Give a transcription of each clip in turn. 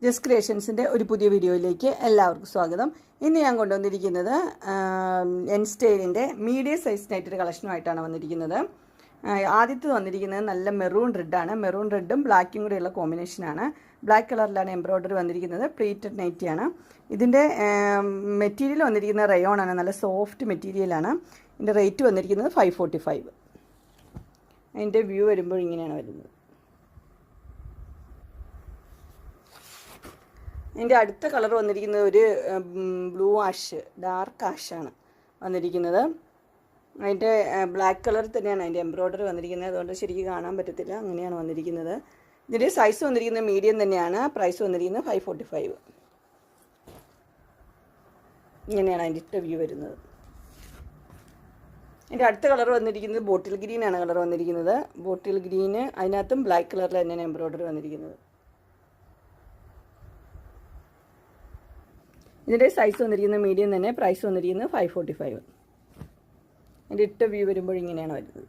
Just ക്രിയേഷൻസിൻ്റെ ഒരു പുതിയ വീഡിയോയിലേക്ക് എല്ലാവർക്കും സ്വാഗതം. ഇന്ന് ഞാൻ കൊണ്ടുവന്നിരിക്കുന്നത് എൻ സ്റ്റൈലിൻ്റെ മീഡിയം സൈസ് നൈറ്റൊരു കളക്ഷനുമായിട്ടാണ് വന്നിരിക്കുന്നത്. ആദ്യത്തെ വന്നിരിക്കുന്നത് നല്ല മെറൂൺ റെഡാണ്. മെറൂൺ റെഡും ബ്ലാക്കും കൂടെയുള്ള കോമ്പിനേഷനാണ്. ബ്ലാക്ക് കളറിലാണ് എംബ്രോയ്ഡറി വന്നിരിക്കുന്നത്. പ്ലീറ്റഡ് നൈറ്റിയാണ്. ഇതിൻ്റെ മെറ്റീരിയൽ വന്നിരിക്കുന്നത് റയോൺ ആണ്. നല്ല സോഫ്റ്റ് മെറ്റീരിയലാണ്. ഇതിൻ്റെ റേറ്റ് വന്നിരിക്കുന്നത് 545. അതിൻ്റെ വ്യൂ വരുമ്പോൾ ഇങ്ങനെയാണ് വരുന്നത്. അതിൻ്റെ അടുത്ത കളർ വന്നിരിക്കുന്നത് ഒരു ബ്ലൂ ആഷ്, ഡാർക്ക് ആഷാണ് വന്നിരിക്കുന്നത്. അതിൻ്റെ ബ്ലാക്ക് കളർ തന്നെയാണ് അതിൻ്റെ എംബ്രോയ്ഡറി വന്നിരിക്കുന്നത്. അതുകൊണ്ട് ശരിക്കും കാണാൻ പറ്റത്തില്ല. അങ്ങനെയാണ് വന്നിരിക്കുന്നത്. ഇതിൻ്റെ സൈസ് വന്നിരിക്കുന്നത് മീഡിയം തന്നെയാണ്. പ്രൈസ് വന്നിരിക്കുന്നത് 545. ഇങ്ങനെയാണ് അതിൻ്റെ ഇട്ട വ്യൂ വരുന്നത്. അതിൻ്റെ അടുത്ത കളർ വന്നിരിക്കുന്നത് ബോട്ടിൽ ഗ്രീനാണ് കളർ വന്നിരിക്കുന്നത്. ബോട്ടിൽ ഗ്രീന്, അതിനകത്തും ബ്ലാക്ക് കളറിൽ തന്നെയാണ് എംബ്രോയ്ഡറി വന്നിരിക്കുന്നത്. ഇതിൻ്റെ സൈസ് വന്നിരിക്കുന്നത് മീഡിയം തന്നെ. പ്രൈസ് വന്നിരിക്കുന്നത് 545. അതിൻ്റെ ഇട്ട വ്യൂ വരുമ്പോൾ ഇങ്ങനെയാണ് വരുന്നത്.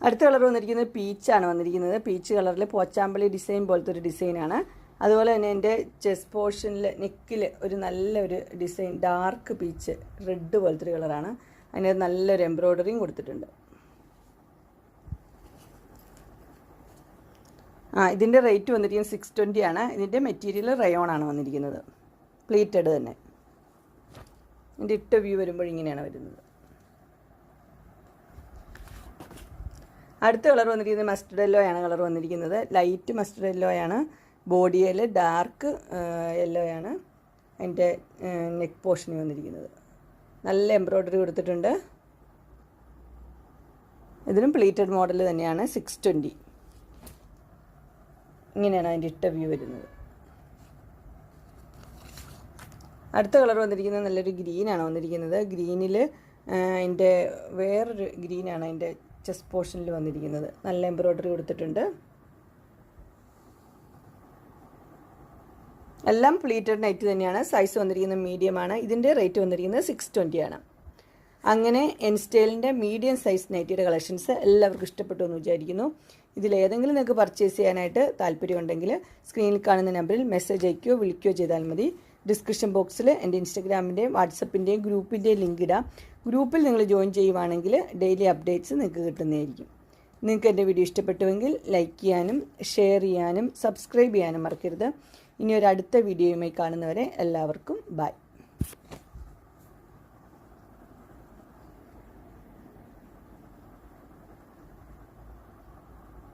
അടുത്ത കളർ വന്നിരിക്കുന്നത് പീച്ചാണ് വന്നിരിക്കുന്നത്. പീച്ച് കളറിൽ പോച്ചാമ്പള്ളി ഡിസൈൻ പോലത്തെ ഒരു ഡിസൈനാണ്. അതുപോലെ തന്നെ എൻ്റെ ചെസ്റ്റ് പോർഷനിൽ നെക്കിൽ ഒരു നല്ലൊരു ഡിസൈൻ, ഡാർക്ക് പീച്ച് റെഡ് പോലത്തെ ഒരു കളറാണ്. അതിന് നല്ലൊരു എംബ്രോയ്ഡറിയും കൊടുത്തിട്ടുണ്ട്. ഇതിൻ്റെ റേറ്റ് വന്നിരിക്കുന്നത് 620 ആണ്. ഇതിൻ്റെ മെറ്റീരിയൽ റയോൺ ആണ് വന്നിരിക്കുന്നത്. പ്ലീറ്റഡ് തന്നെ. ഇതിൻ്റെ ഇട്ട വ്യൂ വരുമ്പോൾ ഇങ്ങനെയാണ് വരുന്നത്. അടുത്ത കളർ വന്നിരിക്കുന്നത് മസ്റ്റർഡ് യെല്ലോ ആണ് കളർ വന്നിരിക്കുന്നത്. ലൈറ്റ് മസ്റ്റർഡ് യെല്ലോ ആണ്. ബോഡിയിൽ ഡാർക്ക് യെല്ലോ ആണ് അതിൻ്റെ നെക്ക് പോർഷനിൽ വന്നിരിക്കുന്നത്. നല്ല എംബ്രോയ്ഡറി കൊടുത്തിട്ടുണ്ട്. ഇതിനും പ്ലീറ്റഡ് മോഡൽ തന്നെയാണ്. 620. ഇങ്ങനെയാണ് അതിൻ്റെ ഇട്ട വ്യൂ വരുന്നത്. അടുത്ത കളർ വന്നിരിക്കുന്നത് നല്ലൊരു ഗ്രീനാണ് വന്നിരിക്കുന്നത്. ഗ്രീനിൽ അതിൻ്റെ വേറൊരു ഗ്രീനാണ് അതിൻ്റെ ചെസ്റ്റ് പോർഷനിൽ വന്നിരിക്കുന്നത്. നല്ല എംബ്രോയ്ഡറി കൊടുത്തിട്ടുണ്ട്. എല്ലാം പ്ലീറ്റഡ് നൈറ്റ് തന്നെയാണ്. സൈസ് വന്നിരിക്കുന്നത് മീഡിയമാണ്. ഇതിൻ്റെ റേറ്റ് വന്നിരിക്കുന്നത് 620 ആണ്. അങ്ങനെ എൻ സ്റ്റൈലിൻ്റെ മീഡിയം സൈസ് നൈറ്റിയുടെ കളക്ഷൻസ് എല്ലാവർക്കും ഇഷ്ടപ്പെട്ടു എന്ന് വിചാരിക്കുന്നു. ഇതിലേതെങ്കിലും നിങ്ങൾക്ക് പർച്ചേസ് ചെയ്യാനായിട്ട് താല്പര്യമുണ്ടെങ്കിൽ സ്ക്രീനിൽ കാണുന്ന നമ്പറിൽ മെസ്സേജ് അയക്കുകയോ വിളിക്കുകയോ ചെയ്താൽ മതി. ഡിസ്ക്രിപ്ഷൻ ബോക്സിൽ എൻ്റെ ഇൻസ്റ്റഗ്രാമിൻ്റെയും വാട്സപ്പിൻ്റെയും ഗ്രൂപ്പിൻ്റെയും ലിങ്ക് ഇടാം. ഗ്രൂപ്പിൽ നിങ്ങൾ ജോയിൻ ചെയ്യുവാണെങ്കിൽ ഡെയിലി അപ്ഡേറ്റ്സ് നിങ്ങൾക്ക് കിട്ടുന്നതായിരിക്കും. നിങ്ങൾക്ക് എൻ്റെ വീഡിയോ ഇഷ്ടപ്പെട്ടുവെങ്കിൽ ലൈക്ക് ചെയ്യാനും ഷെയർ ചെയ്യാനും സബ്സ്ക്രൈബ് ചെയ്യാനും മറക്കരുത്. ഇനി ഒരു അടുത്ത വീഡിയോയുമായി കാണുന്നവരെ എല്ലാവർക്കും ബൈ.